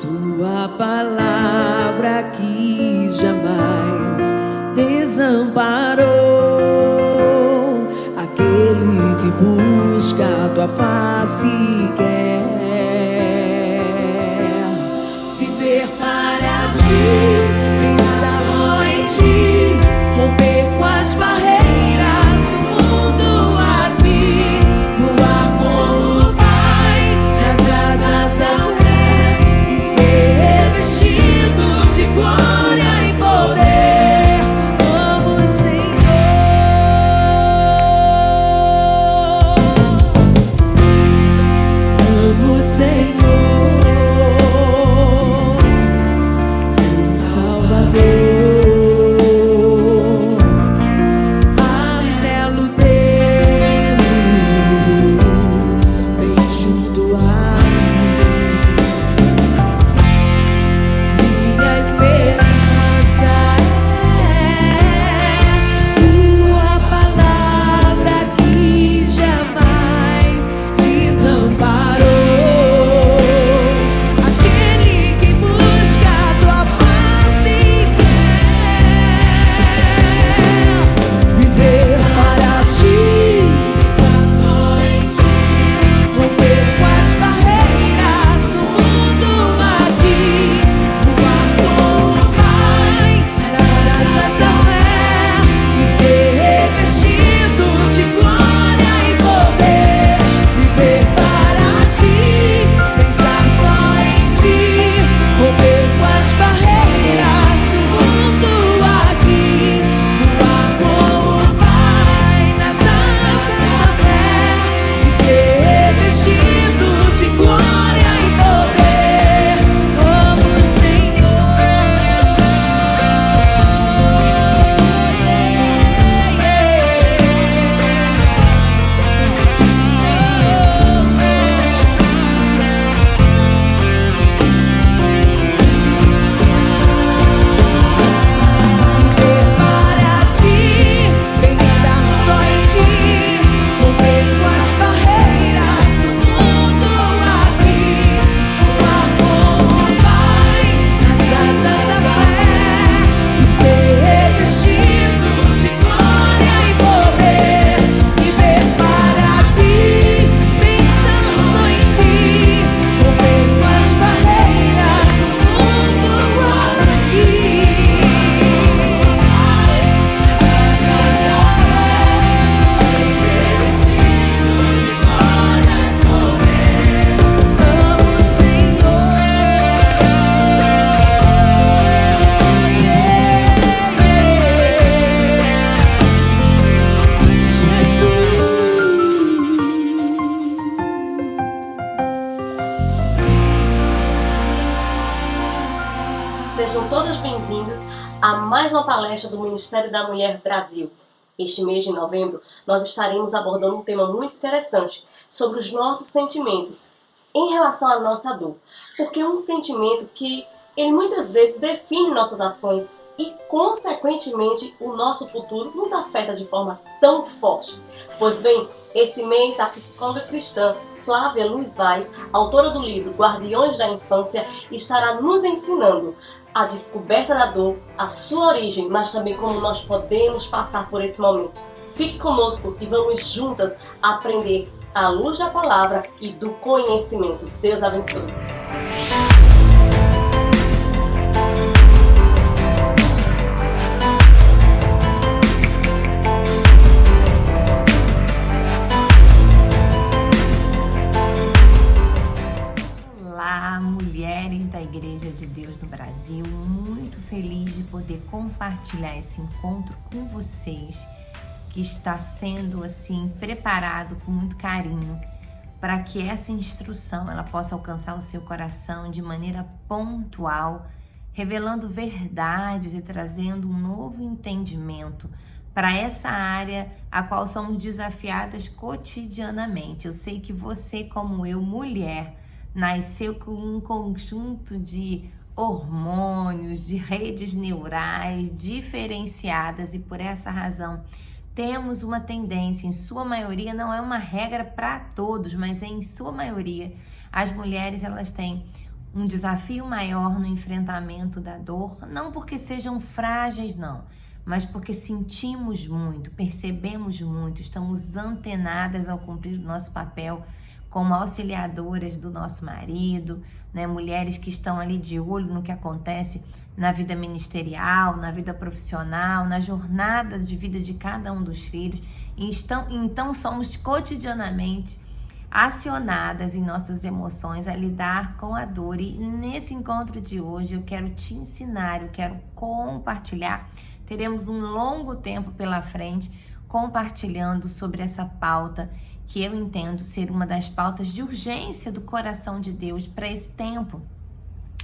Tua palavra que jamais desamparou aquele que busca a tua face e quer viver para ti, pensar só em ti, romper com as barreiras do mundo aqui, voar com o Pai nas asas da fé e ser revestido de glória e poder. Amo o Senhor, amo o Senhor, meu Salvador. Anelo tê-lo bem junto a mim. Minha esperança é tua palavra que jamais desamparou aquele que busca a tua face e quer viver para ti, pensar só em ti, romper com as barreiras do mundo aqui, voar com o Pai nas asas da fé e ser revestido de glória e poder. Viver para ti, pensar só em ti, romper com as barreiras do mundo aqui, voar com o Pai nas asas da fé e ser revestido de glória e poder. Amo o Senhor, viver para ti, pensar só em ti, romper com as barreiras do mundo aqui, voar com o Pai nas asas da fé e ser revestido de glória e poder. Viver para ti, pensar só em ti, romper com as barreiras do mundo aqui. Amo o Senhor, Sejam todas bem-vindas a mais uma palestra do Ministério da Mulher Brasil. Este mês de novembro, nós estaremos abordando um tema muito interessante sobre os nossos sentimentos em relação à nossa dor. Porque é um sentimento que ele muitas vezes define nossas ações e, consequentemente, o nosso futuro nos afeta de forma tão forte. Pois bem, esse mês a psicóloga cristã Flávia Luiz Vaz, autora do livro Guardiões da Infância, estará nos ensinando a descoberta da dor, a sua origem, mas também como nós podemos passar por esse momento. Fique conosco e vamos juntas aprender à luz da palavra e do conhecimento. Deus abençoe. Olá, mulheres da Igreja de Deus no Brasil, muito feliz de poder compartilhar esse encontro com vocês, que está sendo assim preparado com muito carinho para que essa instrução ela possa alcançar o seu coração de maneira pontual, revelando verdades e trazendo um novo entendimento para essa área a qual somos desafiadas cotidianamente. Eu sei que você, como eu, mulher, nasceu com um conjunto de hormônios, de redes neurais diferenciadas, e por essa razão temos uma tendência, em sua maioria, não é uma regra para todos, mas em sua maioria, as mulheres elas têm um desafio maior no enfrentamento da dor, não porque sejam frágeis, não, mas porque sentimos muito, percebemos muito, estamos antenadas ao cumprir o nosso papel como auxiliadoras do nosso marido, né? Mulheres que estão ali de olho no que acontece na vida ministerial, na vida profissional, na jornada de vida de cada um dos filhos. Então somos cotidianamente acionadas em nossas emoções a lidar com a dor. E nesse encontro de hoje eu quero te ensinar, eu quero compartilhar. Teremos um longo tempo pela frente compartilhando sobre essa pauta que eu entendo ser uma das pautas de urgência do coração de Deus para esse tempo,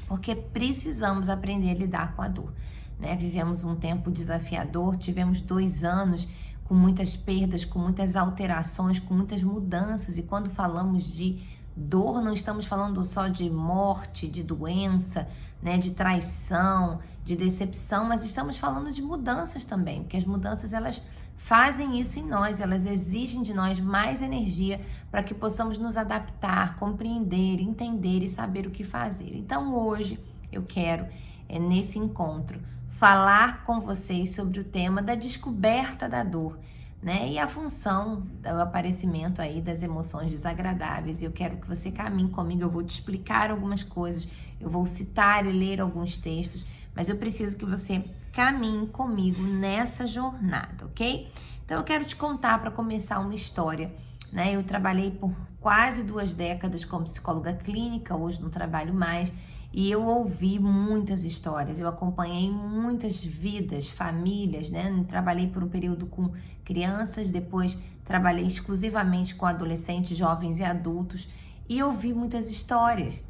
porque precisamos aprender a lidar com a dor, né? Vivemos um tempo desafiador, tivemos 2 anos com muitas perdas, com muitas alterações, com muitas mudanças, e quando falamos de dor, não estamos falando só de morte, de doença, né, de traição, de decepção, mas estamos falando de mudanças também, porque as mudanças elas fazem isso em nós, elas exigem de nós mais energia para que possamos nos adaptar, compreender, entender e saber o que fazer. Então hoje eu quero, nesse encontro, falar com vocês sobre o tema da descoberta da dor, né? E a função do aparecimento aí das emoções desagradáveis. Eu quero que você caminhe comigo, eu vou te explicar algumas coisas, eu vou citar e ler alguns textos, mas eu preciso que você caminhe comigo nessa jornada, ok? Então eu quero te contar, para começar, uma história, né? Eu trabalhei por quase 2 décadas como psicóloga clínica, hoje não trabalho mais, e eu ouvi muitas histórias, eu acompanhei muitas vidas, famílias, né? Trabalhei por um período com crianças, depois trabalhei exclusivamente com adolescentes, jovens e adultos, e ouvi muitas histórias.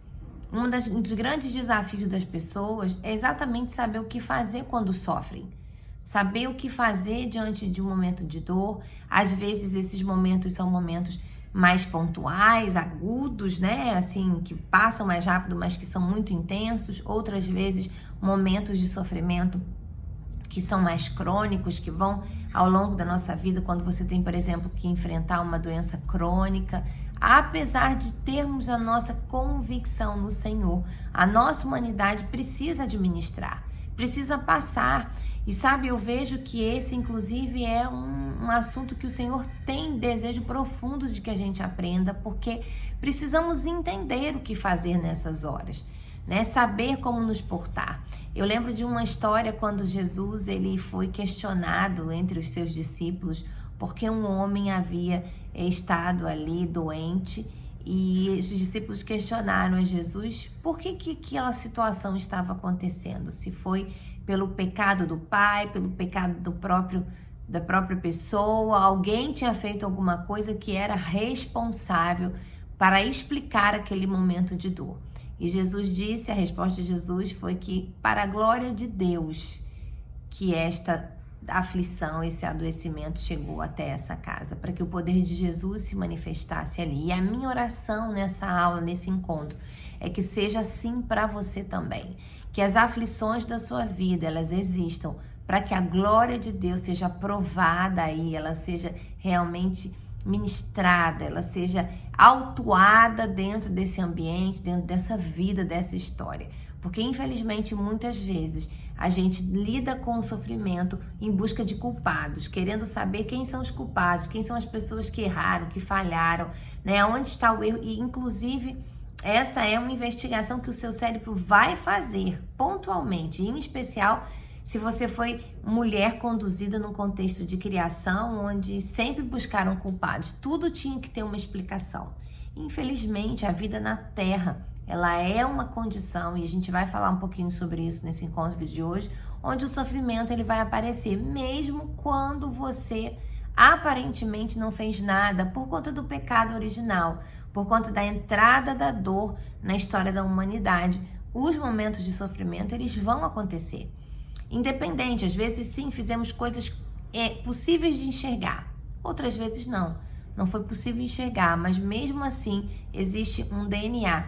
Um dos grandes desafios das pessoas é exatamente saber o que fazer quando sofrem. Saber o que fazer diante de um momento de dor. Às vezes esses momentos são momentos mais pontuais, agudos, né? Assim, que passam mais rápido, mas que são muito intensos. Outras vezes momentos de sofrimento que são mais crônicos, que vão ao longo da nossa vida, quando você tem, por exemplo, que enfrentar uma doença crônica. Apesar de termos a nossa convicção no Senhor, a nossa humanidade precisa administrar, precisa passar. E sabe, eu vejo que esse, inclusive, é um assunto que o Senhor tem desejo profundo de que a gente aprenda, porque precisamos entender o que fazer nessas horas, né? Saber como nos portar. Eu lembro de uma história quando Jesus ele foi questionado entre os seus discípulos, porque um homem havia estado ali doente, e os discípulos questionaram a Jesus por que aquela situação estava acontecendo, se foi pelo pecado do pai, pelo pecado da própria pessoa, alguém tinha feito alguma coisa que era responsável para explicar aquele momento de dor. E Jesus disse, a resposta de Jesus foi que para a glória de Deus que esta aflição, esse adoecimento chegou até essa casa, para que o poder de Jesus se manifestasse ali. E a minha oração nessa aula, nesse encontro, é que seja assim para você também, que as aflições da sua vida, elas existam para que a glória de Deus seja provada aí, ela seja realmente ministrada, ela seja autuada dentro desse ambiente, dentro dessa vida, dessa história. Porque infelizmente muitas vezes a gente lida com o sofrimento em busca de culpados, querendo saber quem são os culpados, quem são as pessoas que erraram, que falharam, né? Onde está o erro? E inclusive essa é uma investigação que o seu cérebro vai fazer pontualmente, em especial se você foi mulher conduzida num contexto de criação onde sempre buscaram culpados. Tudo tinha que ter uma explicação. Infelizmente, a vida na Terra, ela é uma condição, e a gente vai falar um pouquinho sobre isso nesse encontro de hoje, onde o sofrimento ele vai aparecer, mesmo quando você aparentemente não fez nada por conta do pecado original, por conta da entrada da dor na história da humanidade. Os momentos de sofrimento, eles vão acontecer. Independente, às vezes sim, fizemos coisas possíveis de enxergar, outras vezes não foi possível enxergar, mas mesmo assim existe um DNA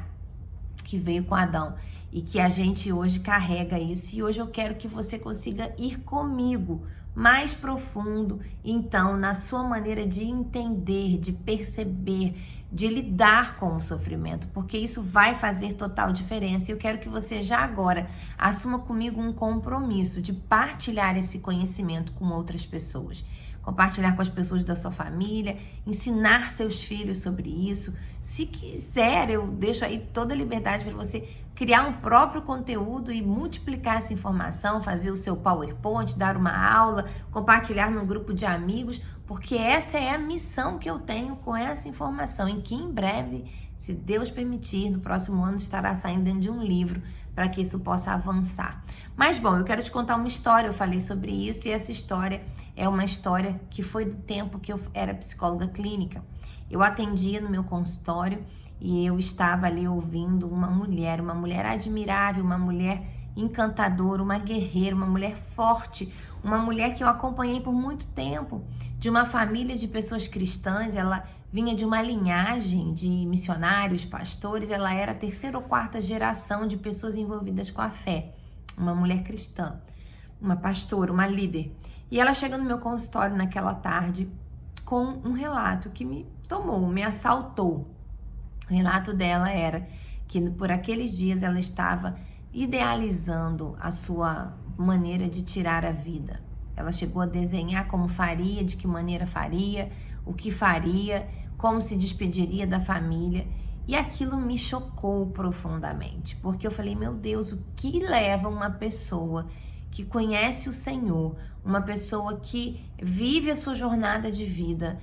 que veio com Adão e que a gente hoje carrega isso, e hoje eu quero que você consiga ir comigo mais profundo, então, na sua maneira de entender, de perceber, de lidar com o sofrimento, porque isso vai fazer total diferença. E eu quero que você já agora assuma comigo um compromisso de partilhar esse conhecimento com outras pessoas. Compartilhar com as pessoas da sua família, ensinar seus filhos sobre isso. Se quiser, eu deixo aí toda a liberdade para você criar um próprio conteúdo e multiplicar essa informação, fazer o seu PowerPoint, dar uma aula, compartilhar num grupo de amigos, porque essa é a missão que eu tenho com essa informação, em que em breve, se Deus permitir, no próximo ano estará saindo dentro de um livro para que isso possa avançar. Mas bom, eu quero te contar uma história, eu falei sobre isso e essa história é uma história que foi do tempo que eu era psicóloga clínica. Eu atendia no meu consultório e eu estava ali ouvindo uma mulher admirável, uma mulher encantadora, uma guerreira, uma mulher forte, uma mulher que eu acompanhei por muito tempo, de uma família de pessoas cristãs. Ela vinha de uma linhagem de missionários, pastores, ela era a 3ª ou 4ª geração de pessoas envolvidas com a fé, uma mulher cristã, uma pastora, uma líder. E ela chega no meu consultório naquela tarde com um relato que me tomou, me assaltou. O relato dela era que por aqueles dias ela estava idealizando a sua maneira de tirar a vida. Ela chegou a desenhar como faria, de que maneira faria, o que faria, como se despediria da família. E aquilo me chocou profundamente, porque eu falei, meu Deus, o que leva uma pessoa que conhece o Senhor, uma pessoa que vive a sua jornada de vida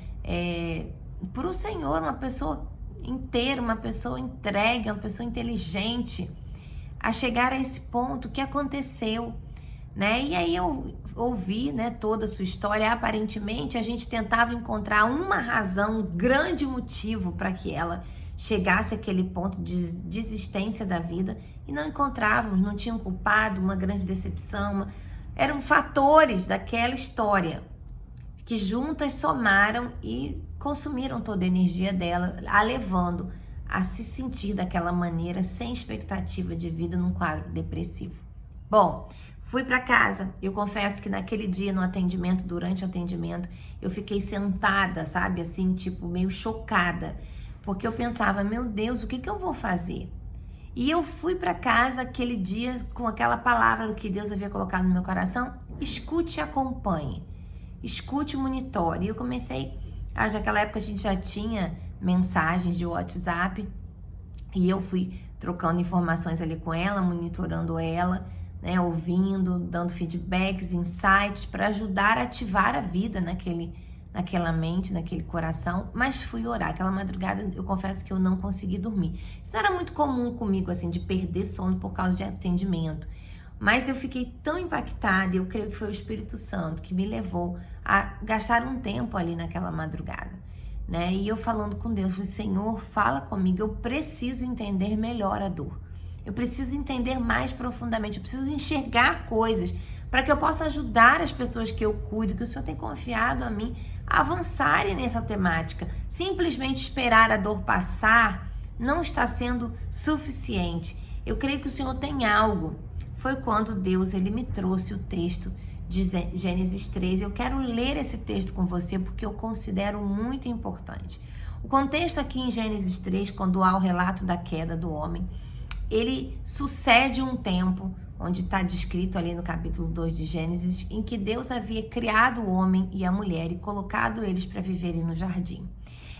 por o Senhor, uma pessoa inteira, uma pessoa entregue, uma pessoa inteligente, a chegar a esse ponto? O que aconteceu, né? E aí eu ouvi, né, toda a sua história. Aparentemente a gente tentava encontrar uma razão, um grande motivo para que ela chegasse àquele ponto de desistência da vida e não encontrávamos, não tinha um culpado, uma grande decepção, eram fatores daquela história que juntas somaram e consumiram toda a energia dela, a levando a se sentir daquela maneira, sem expectativa de vida, num quadro depressivo. Bom, fui para casa. Eu confesso que naquele dia, no atendimento, durante o atendimento, eu fiquei sentada, sabe, assim, tipo, meio chocada, porque eu pensava, meu Deus, o que eu vou fazer? E eu fui para casa aquele dia com aquela palavra que Deus havia colocado no meu coração: escute e acompanhe, escute e monitore. E eu comecei, naquela época a gente já tinha mensagens de WhatsApp, e eu fui trocando informações ali com ela, monitorando ela, né, ouvindo, dando feedbacks, insights, para ajudar a ativar a vida naquela mente, naquele coração. Mas fui orar. Aquela madrugada, eu confesso que eu não consegui dormir. Isso não era muito comum comigo, assim, de perder sono por causa de atendimento. Mas eu fiquei tão impactada, eu creio que foi o Espírito Santo que me levou a gastar um tempo ali naquela madrugada, né? E eu falando com Deus, falei, Senhor, fala comigo, eu preciso entender melhor a dor. Eu preciso entender mais profundamente, eu preciso enxergar coisas para que eu possa ajudar as pessoas que eu cuido, que o Senhor tem confiado a mim, a avançarem nessa temática. Simplesmente esperar a dor passar não está sendo suficiente. Eu creio que o Senhor tem algo. Foi quando Deus ele me trouxe o texto de Gênesis 3. Eu quero ler esse texto com você porque eu considero muito importante. O contexto aqui em Gênesis 3, quando há o relato da queda do homem, ele sucede um tempo onde está descrito ali no capítulo 2 de Gênesis, em que Deus havia criado o homem e a mulher e colocado eles para viverem no jardim.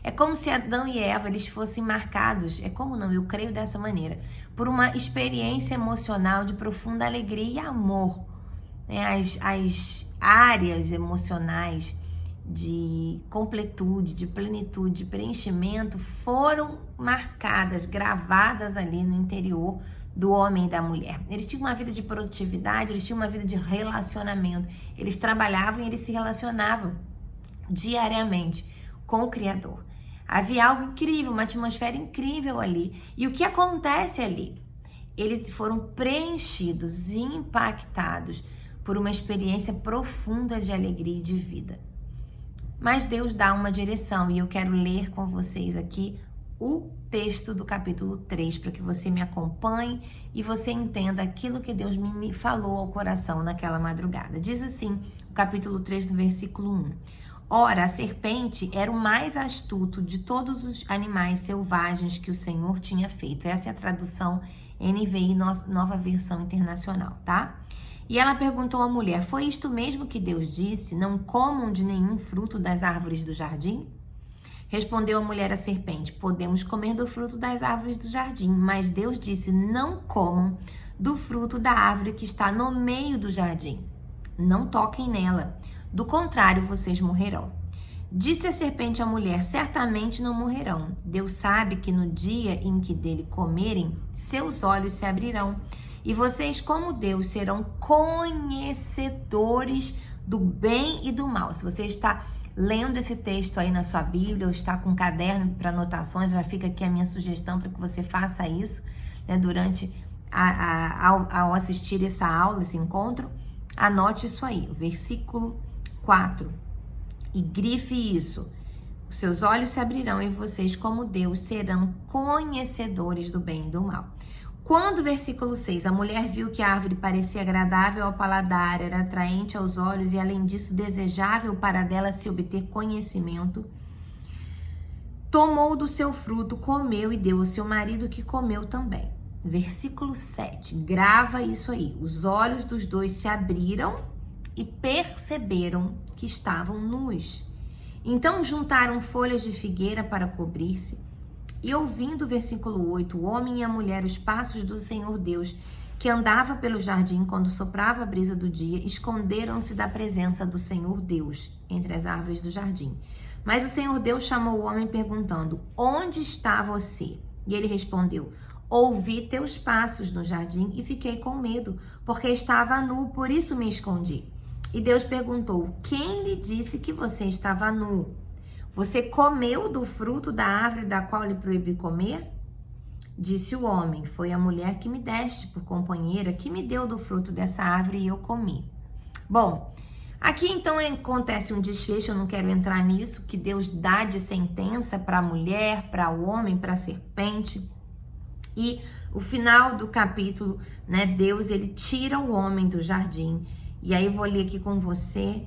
É como se Adão e Eva eles fossem marcados, eu creio dessa maneira, por uma experiência emocional de profunda alegria e amor. As áreas emocionais de completude, de plenitude, de preenchimento foram marcadas, gravadas ali no interior do homem e da mulher. Eles tinham uma vida de produtividade, eles tinham uma vida de relacionamento, eles trabalhavam e eles se relacionavam diariamente com o Criador. Havia algo incrível, uma atmosfera incrível ali. E o que acontece ali? Eles foram preenchidos e impactados por uma experiência profunda de alegria e de vida. Mas Deus dá uma direção e eu quero ler com vocês aqui o texto do capítulo 3 para que você me acompanhe e você entenda aquilo que Deus me falou ao coração naquela madrugada. Diz assim, o capítulo 3, no versículo 1. Ora, a serpente era o mais astuto de todos os animais selvagens que o Senhor tinha feito. Essa é a tradução NVI, Nova Versão Internacional, tá? E ela perguntou à mulher: foi isto mesmo que Deus disse? Não comam de nenhum fruto das árvores do jardim? Respondeu a mulher à serpente: podemos comer do fruto das árvores do jardim, mas Deus disse: não comam do fruto da árvore que está no meio do jardim. Não toquem nela, do contrário vocês morrerão. Disse a serpente à mulher: certamente não morrerão. Deus sabe que no dia em que dele comerem, seus olhos se abrirão, e vocês, como Deus, serão conhecedores do bem e do mal. Se você está lendo esse texto aí na sua Bíblia, ou está com um caderno para anotações, já fica aqui a minha sugestão para que você faça isso, né, durante ao assistir essa aula, esse encontro. Anote isso aí, o versículo 4, e grife isso: os seus olhos se abrirão e vocês, como Deus, serão conhecedores do bem e do mal. Quando, versículo 6, a mulher viu que a árvore parecia agradável ao paladar, era atraente aos olhos e, além disso, desejável para dela se obter conhecimento, tomou do seu fruto, comeu e deu ao seu marido, que comeu também. Versículo 7, grava isso aí: os olhos dos dois se abriram e perceberam que estavam nus. Então juntaram folhas de figueira para cobrir-se. E ouvindo, versículo 8, o homem e a mulher os passos do Senhor Deus, que andava pelo jardim quando soprava a brisa do dia, esconderam-se da presença do Senhor Deus entre as árvores do jardim. Mas o Senhor Deus chamou o homem perguntando: onde está você? E ele respondeu: ouvi teus passos no jardim e fiquei com medo, porque estava nu, por isso me escondi. E Deus perguntou: quem lhe disse que você estava nu? Você comeu do fruto da árvore da qual lhe proibi comer? Disse o homem: foi a mulher que me deste por companheira, que me deu do fruto dessa árvore e eu comi. Bom, aqui então acontece um desfecho, eu não quero entrar nisso, que Deus dá de sentença para a mulher, para o homem, para a serpente. E o final do capítulo, né, Deus ele tira o homem do jardim. E aí eu vou ler aqui com você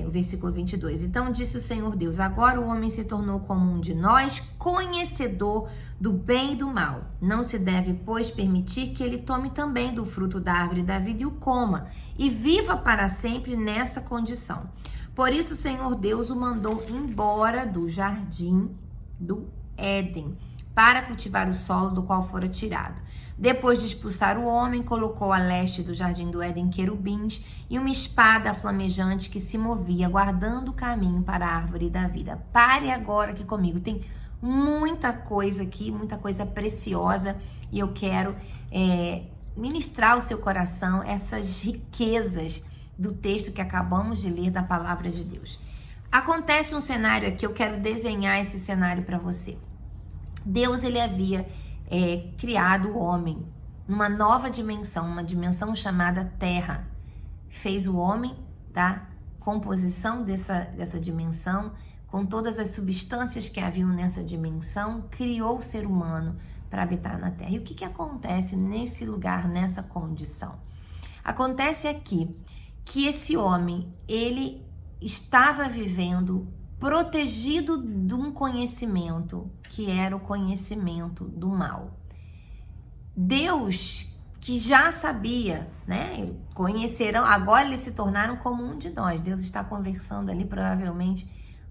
o versículo 22. Então disse o Senhor Deus: agora o homem se tornou como um de nós, conhecedor do bem e do mal. Não se deve, pois, permitir que ele tome também do fruto da árvore da vida e o coma, e viva para sempre nessa condição. Por isso o Senhor Deus o mandou embora do jardim do Éden, para cultivar o solo do qual fora tirado. Depois de expulsar o homem, colocou a leste do jardim do Éden querubins e uma espada flamejante que se movia, guardando o caminho para a árvore da vida. Pare agora aqui comigo, tem muita coisa aqui, muita coisa preciosa, e eu quero ministrar ao seu coração essas riquezas do texto que acabamos de ler da palavra de Deus. Acontece um cenário aqui, eu quero desenhar esse cenário para você. Deus ele havia criado o homem numa nova dimensão, uma dimensão chamada Terra. Fez o homem da composição dessa dimensão, com todas as substâncias que haviam nessa dimensão, criou o ser humano para habitar na Terra. E o que acontece nesse lugar, nessa condição? Acontece aqui que esse homem, ele estava vivendo protegido de um conhecimento que era o conhecimento do mal. Deus, que já sabia, né? Conhecerão, agora eles se tornaram como um de nós. Deus está conversando ali provavelmente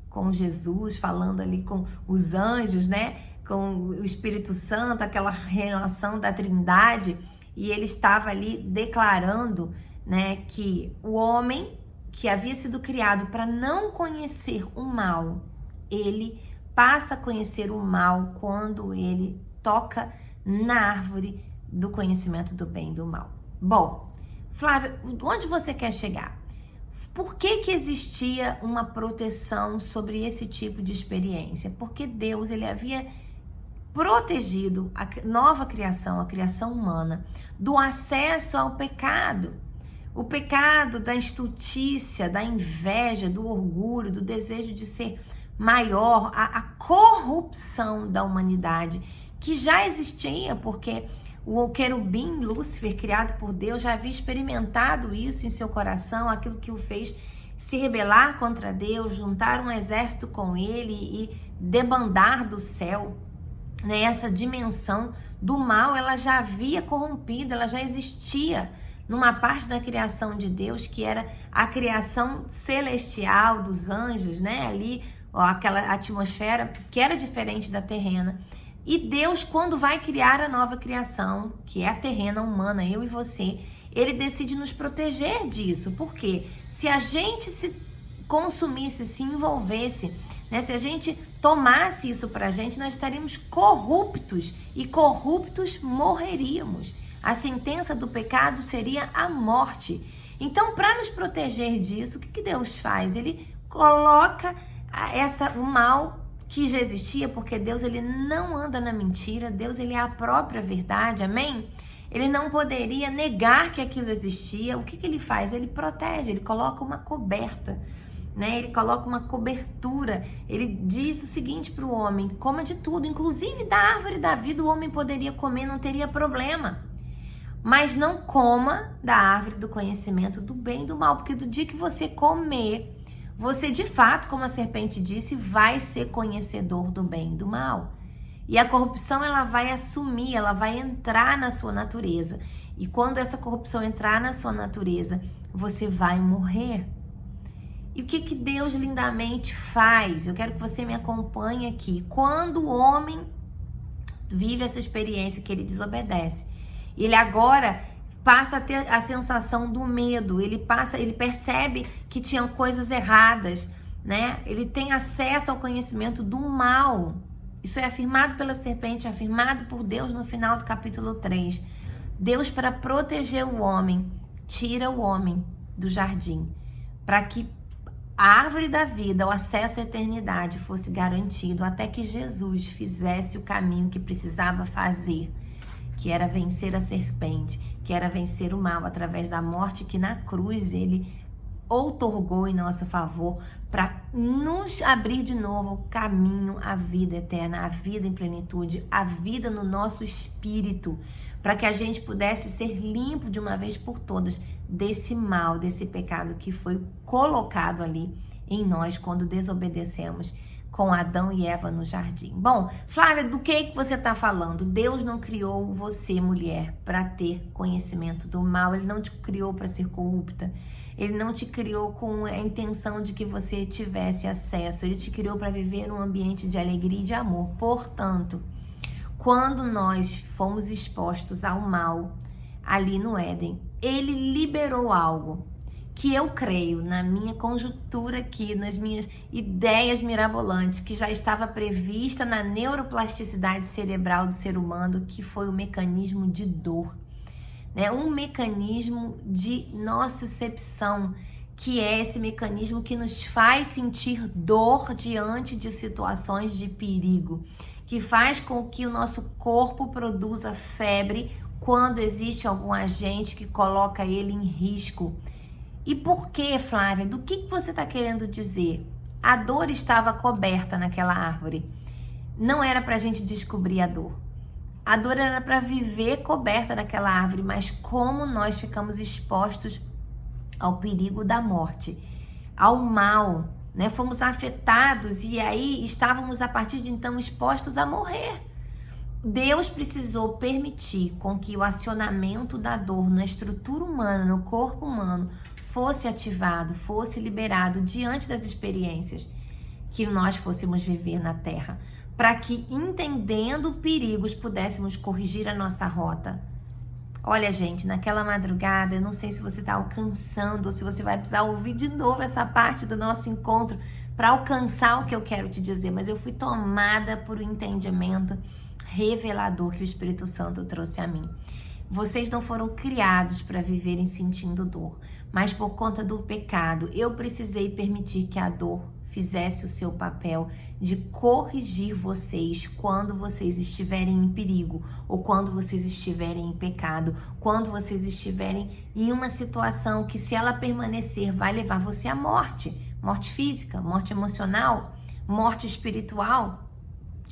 com Jesus, falando ali com os anjos, né? Com o Espírito Santo, aquela relação da Trindade, e ele estava ali declarando, né, que o homem que havia sido criado para não conhecer o mal, ele passa a conhecer o mal quando ele toca na árvore do conhecimento do bem e do mal. Bom, Flávia, onde você quer chegar? Por que existia uma proteção sobre esse tipo de experiência? Porque Deus ele havia protegido a nova criação, a criação humana, do acesso ao pecado. O pecado da estultícia, da inveja, do orgulho, do desejo de ser maior, a corrupção da humanidade, que já existia, porque o querubim Lúcifer, criado por Deus, já havia experimentado isso em seu coração, aquilo que o fez se rebelar contra Deus, juntar um exército com ele e debandar do céu, né? Essa dimensão do mal, ela já havia corrompido, ela já existia numa parte da criação de Deus, que era a criação celestial dos anjos, né? Ali, ó, aquela atmosfera que era diferente da terrena. E Deus, quando vai criar a nova criação, que é a terrena, humana, eu e você, ele decide nos proteger disso. Porque se a gente se consumisse, se envolvesse, né? Se a gente tomasse isso pra gente, nós estaríamos corruptos e corruptos morreríamos. A sentença do pecado seria a morte. Então, para nos proteger disso, o que Deus faz? Ele coloca o mal que já existia, porque Deus, ele não anda na mentira, Deus, ele é a própria verdade, amém? Ele não poderia negar que aquilo existia. O que ele faz? Ele protege, ele coloca uma coberta, né? Ele coloca uma cobertura. Ele diz o seguinte para o homem: coma de tudo, inclusive da árvore da vida o homem poderia comer, não teria problema. Mas não coma da árvore do conhecimento do bem e do mal, porque do dia que você comer, você de fato, como a serpente disse, vai ser conhecedor do bem e do mal. E a corrupção, ela vai assumir, ela vai entrar na sua natureza. E quando essa corrupção entrar na sua natureza, você vai morrer. E o que Deus lindamente faz? Eu quero que você me acompanhe aqui. Quando o homem vive essa experiência que ele desobedece, ele agora passa a ter a sensação do medo, ele percebe que tinham coisas erradas, né? Ele tem acesso ao conhecimento do mal. Isso é afirmado pela serpente, é afirmado por Deus no final do capítulo 3. Deus, para proteger o homem, tira o homem do jardim, para que a árvore da vida, o acesso à eternidade fosse garantido até que Jesus fizesse o caminho que precisava fazer, que era vencer a serpente, que era vencer o mal através da morte que na cruz ele outorgou em nosso favor, para nos abrir de novo o caminho à vida eterna, a vida em plenitude, a vida no nosso espírito, para que a gente pudesse ser limpo de uma vez por todas desse mal, desse pecado que foi colocado ali em nós quando desobedecemos com Adão e Eva no jardim. Bom, Flávia, do que você está falando? Deus não criou você, mulher, para ter conhecimento do mal. Ele não te criou para ser corrupta. Ele não te criou com a intenção de que você tivesse acesso. Ele te criou para viver num ambiente de alegria e de amor. Portanto, quando nós fomos expostos ao mal ali no Éden, ele liberou algo que eu creio, na minha conjuntura aqui, nas minhas ideias mirabolantes, que já estava prevista na neuroplasticidade cerebral do ser humano, que foi o mecanismo de dor, né? Um mecanismo de nocicepção, que é esse mecanismo que nos faz sentir dor diante de situações de perigo, que faz com que o nosso corpo produza febre quando existe algum agente que coloca ele em risco. E por que, Flávia? Do que você está querendo dizer? A dor estava coberta naquela árvore. Não era para a gente descobrir a dor. A dor era para viver coberta naquela árvore, mas como nós ficamos expostos ao perigo da morte, ao mal, né? Fomos afetados e aí estávamos a partir de então expostos a morrer. Deus precisou permitir com que o acionamento da dor na estrutura humana, no corpo humano, fosse ativado, fosse liberado diante das experiências que nós fôssemos viver na Terra, para que, entendendo perigos, pudéssemos corrigir a nossa rota. Olha, gente, naquela madrugada, eu não sei se você está alcançando ou se você vai precisar ouvir de novo essa parte do nosso encontro para alcançar o que eu quero te dizer, mas eu fui tomada por um entendimento revelador que o Espírito Santo trouxe a mim. Vocês não foram criados para viverem sentindo dor, mas por conta do pecado, eu precisei permitir que a dor fizesse o seu papel de corrigir vocês quando vocês estiverem em perigo, ou quando vocês estiverem em pecado, quando vocês estiverem em uma situação que, se ela permanecer, vai levar você à morte. Morte física, morte emocional, morte espiritual.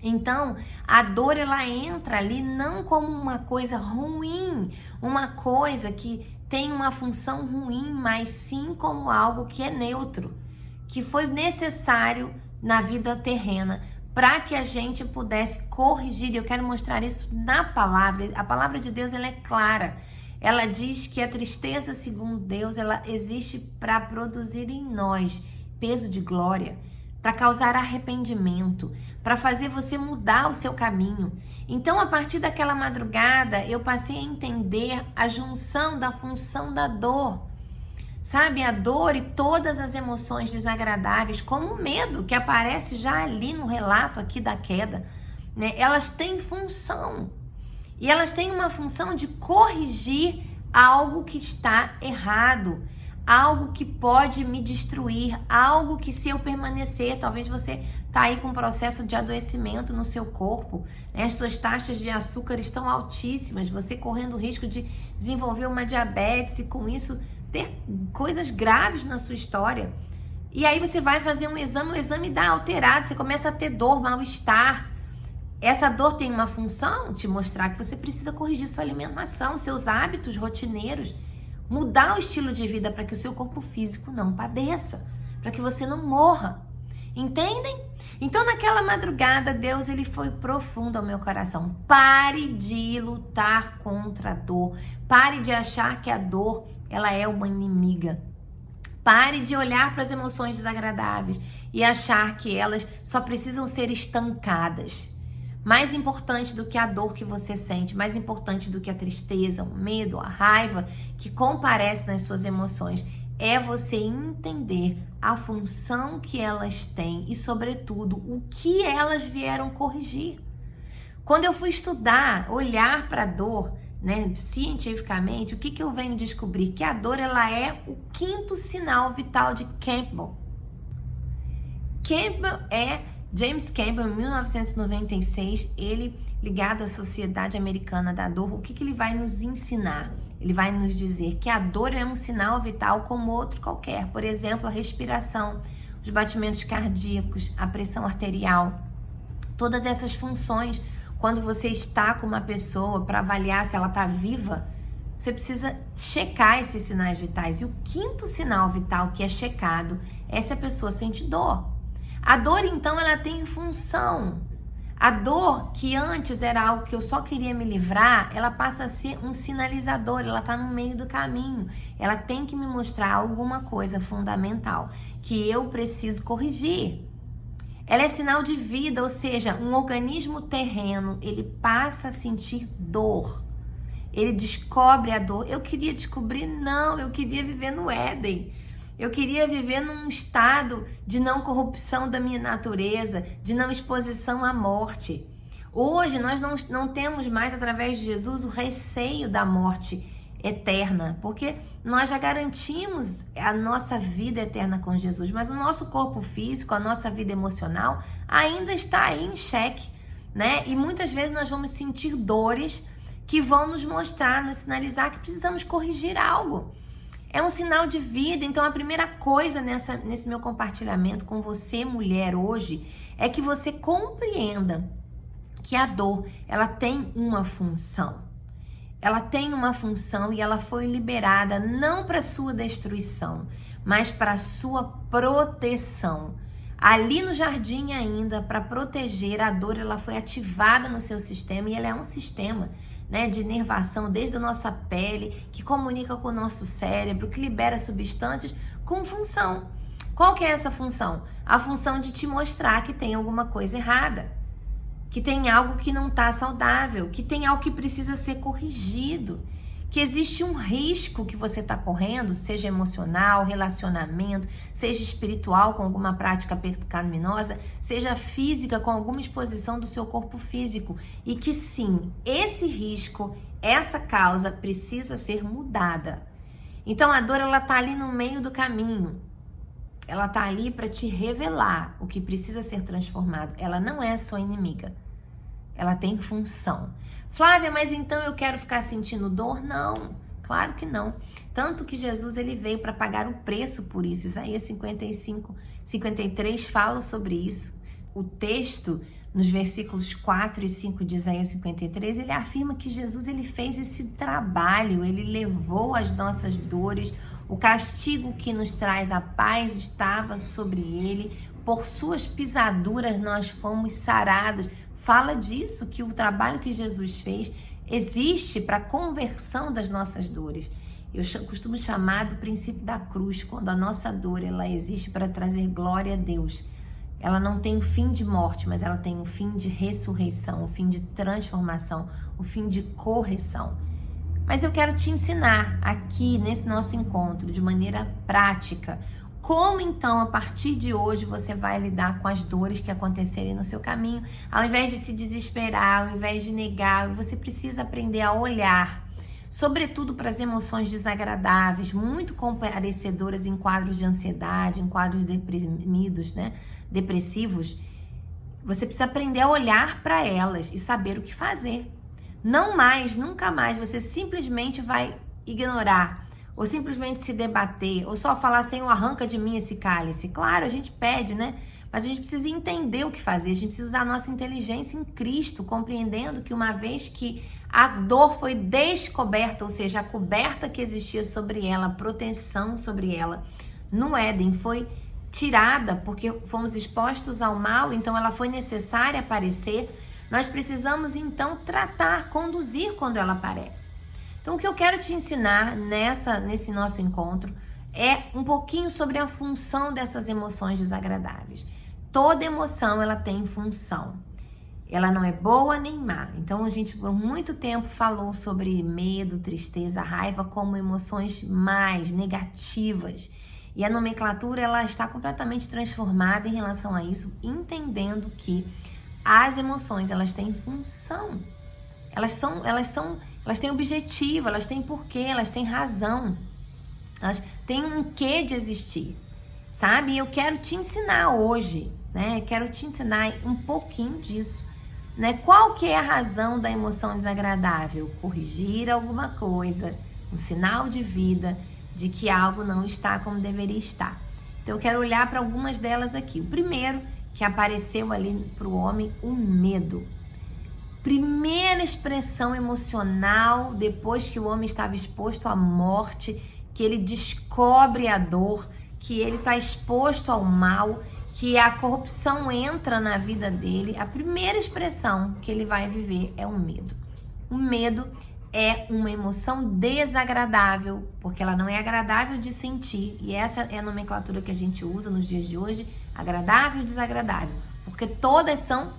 Então, a dor ela entra ali não como uma coisa ruim, uma coisa que tem uma função ruim, mas sim como algo que é neutro, que foi necessário na vida terrena para que a gente pudesse corrigir. Eu quero mostrar isso na palavra. A palavra de Deus ela é clara. Ela diz que a tristeza, segundo Deus, ela existe para produzir em nós peso de glória, para causar arrependimento, para fazer você mudar o seu caminho. Então, a partir daquela madrugada, eu passei a entender a junção da função da dor. Sabe, a dor e todas as emoções desagradáveis, como o medo, que aparece já ali no relato aqui da queda, né? Elas têm função. E elas têm uma função de corrigir algo que está errado, algo que pode me destruir, algo que se eu permanecer, talvez você está aí com um processo de adoecimento no seu corpo, né? As suas taxas de açúcar estão altíssimas, você correndo o risco de desenvolver uma diabetes e com isso ter coisas graves na sua história. E aí você vai fazer um exame, o exame dá alterado, você começa a ter dor, mal-estar. Essa dor tem uma função, te mostrar que você precisa corrigir sua alimentação, seus hábitos rotineiros, mudar o estilo de vida para que o seu corpo físico não padeça, para que você não morra. Entendem? Então, naquela madrugada, Deus ele foi profundo ao meu coração. Pare de lutar contra a dor. Pare de achar que a dor ela é uma inimiga. Pare de olhar para as emoções desagradáveis e achar que elas só precisam ser estancadas. Mais importante do que a dor que você sente, mais importante do que a tristeza, o medo, a raiva que comparece nas suas emoções, é você entender a função que elas têm e, sobretudo, o que elas vieram corrigir. Quando eu fui estudar, olhar para a dor, né, cientificamente, o que eu venho descobrir? Que a dor ela é o 5º sinal vital de Campbell. James Campbell, em 1996, ele ligado à Sociedade Americana da Dor, o que ele vai nos ensinar? Ele vai nos dizer que a dor é um sinal vital como outro qualquer. Por exemplo, a respiração, os batimentos cardíacos, a pressão arterial. Todas essas funções, quando você está com uma pessoa para avaliar se ela está viva, você precisa checar esses sinais vitais. E o 5º sinal vital que é checado é se a pessoa sente dor. A dor, então, ela tem função. A dor, que antes era algo que eu só queria me livrar, ela passa a ser um sinalizador, ela está no meio do caminho. Ela tem que me mostrar alguma coisa fundamental que eu preciso corrigir. Ela é sinal de vida, ou seja, um organismo terreno, ele passa a sentir dor. Ele descobre a dor. Eu queria descobrir? Não, eu queria viver no Éden. Eu queria viver num estado de não corrupção da minha natureza, de não exposição à morte. Hoje nós não temos mais, através de Jesus, o receio da morte eterna, porque nós já garantimos a nossa vida eterna com Jesus, mas o nosso corpo físico, a nossa vida emocional ainda está aí em xeque, né? E muitas vezes nós vamos sentir dores que vão nos mostrar, nos sinalizar que precisamos corrigir algo. É um sinal de vida. Então a primeira coisa nesse meu compartilhamento com você, mulher, hoje, é que você compreenda que a dor, ela tem uma função. Ela tem uma função e ela foi liberada não para sua destruição, mas para sua proteção. Ali no jardim ainda, para proteger, a dor ela foi ativada no seu sistema, e ela é um sistema, né, de inervação desde a nossa pele, que comunica com o nosso cérebro, que libera substâncias com função. Qual que é essa função? A função de te mostrar que tem alguma coisa errada, que tem algo que não está saudável, que tem algo que precisa ser corrigido, que existe um risco que você está correndo, seja emocional, relacionamento, seja espiritual com alguma prática pecaminosa, seja física com alguma exposição do seu corpo físico, e que sim, esse risco, essa causa precisa ser mudada. Então a dor ela está ali no meio do caminho, ela está ali para te revelar o que precisa ser transformado. Ela não é sua inimiga, ela tem função. Flávia, mas então eu quero ficar sentindo dor? Não, claro que não. Tanto que Jesus ele veio para pagar o preço por isso. Isaías 55, 53 fala sobre isso. O texto nos versículos 4 e 5 de Isaías 53, ele afirma que Jesus ele fez esse trabalho, ele levou as nossas dores, o castigo que nos traz a paz estava sobre ele, por suas pisaduras nós fomos sarados. Fala disso, que o trabalho que Jesus fez existe para a conversão das nossas dores. Eu costumo chamar do princípio da cruz, quando a nossa dor ela existe para trazer glória a Deus. Ela não tem um fim de morte, mas ela tem um fim de ressurreição, um fim de transformação, um fim de correção. Mas eu quero te ensinar aqui nesse nosso encontro, de maneira prática, como então a partir de hoje você vai lidar com as dores que acontecerem no seu caminho. Ao invés de se desesperar, ao invés de negar, você precisa aprender a olhar, sobretudo para as emoções desagradáveis, muito comparecedoras em quadros de ansiedade, em quadros deprimidos, depressivos. Você precisa aprender a olhar para elas e saber o que fazer. Não mais, nunca mais, você simplesmente vai ignorar, ou simplesmente se debater, ou só falar, Senhor, arranca de mim esse cálice. Claro, a gente pede, mas a gente precisa entender o que fazer, a gente precisa usar a nossa inteligência em Cristo, compreendendo que uma vez que a dor foi descoberta, ou seja, a coberta que existia sobre ela, a proteção sobre ela, no Éden foi tirada, porque fomos expostos ao mal, então ela foi necessária aparecer. Nós precisamos então tratar, conduzir quando ela aparece. Então o que eu quero te ensinar nesse nosso encontro é um pouquinho sobre a função dessas emoções desagradáveis. Toda emoção ela tem função. Ela não é boa nem má. Então a gente por muito tempo falou sobre medo, tristeza, raiva como emoções mais negativas. E a nomenclatura ela está completamente transformada em relação a isso, entendendo que as emoções, elas têm função, elas têm objetivo, elas têm porquê, elas têm razão, elas têm um quê de existir, sabe? E eu quero te ensinar hoje, quero te ensinar um pouquinho disso, Qual que é a razão da emoção desagradável? Corrigir alguma coisa, um sinal de vida de que algo não está como deveria estar. Então eu quero olhar para algumas delas aqui. O primeiro que apareceu ali para o homem, o medo. Primeira expressão emocional depois que o homem estava exposto à morte, que ele descobre a dor, que ele está exposto ao mal, que a corrupção entra na vida dele. A primeira expressão que ele vai viver é o medo. O medo é uma emoção desagradável, porque ela não é agradável de sentir, e essa é a nomenclatura que a gente usa nos dias de hoje, agradável e desagradável, porque todas são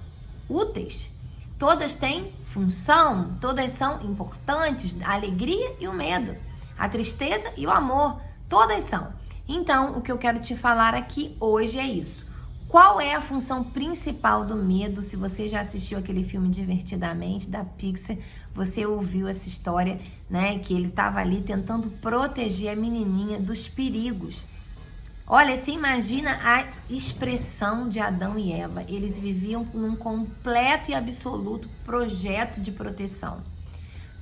úteis, todas têm função, todas são importantes, a alegria e o medo, a tristeza e o amor, todas são. Então, o que eu quero te falar aqui hoje é isso. Qual é a função principal do medo? Se você já assistiu aquele filme Divertidamente, da Pixar, você ouviu essa história, que ele estava ali tentando proteger a menininha dos perigos. Olha, você imagina a expressão de Adão e Eva. Eles viviam num completo e absoluto projeto de proteção.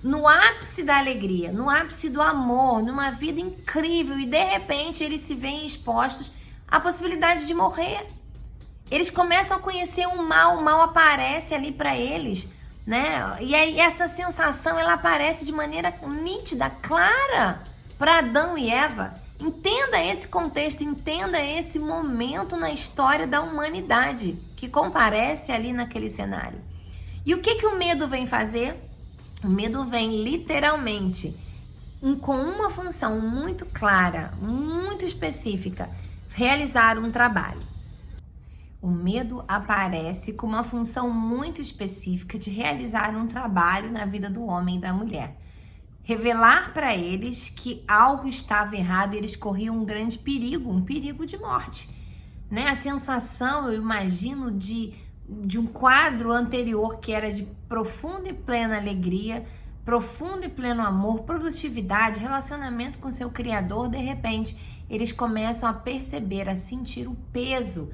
No ápice da alegria, no ápice do amor, numa vida incrível, e de repente eles se veem expostos à possibilidade de morrer. Eles começam a conhecer o mal aparece ali para eles, E aí essa sensação ela aparece de maneira nítida, clara para Adão e Eva. Entenda esse contexto, entenda esse momento na história da humanidade que comparece ali naquele cenário. E o que o medo vem fazer? O medo vem literalmente com uma função muito clara, muito específica, realizar um trabalho. O medo aparece com uma função muito específica de realizar um trabalho na vida do homem e da mulher. Revelar para eles que algo estava errado e eles corriam um grande perigo, um perigo de morte. A sensação, eu imagino, de um quadro anterior que era de profunda e plena alegria, profundo e pleno amor, produtividade, relacionamento com seu Criador. De repente, eles começam a perceber, a sentir o peso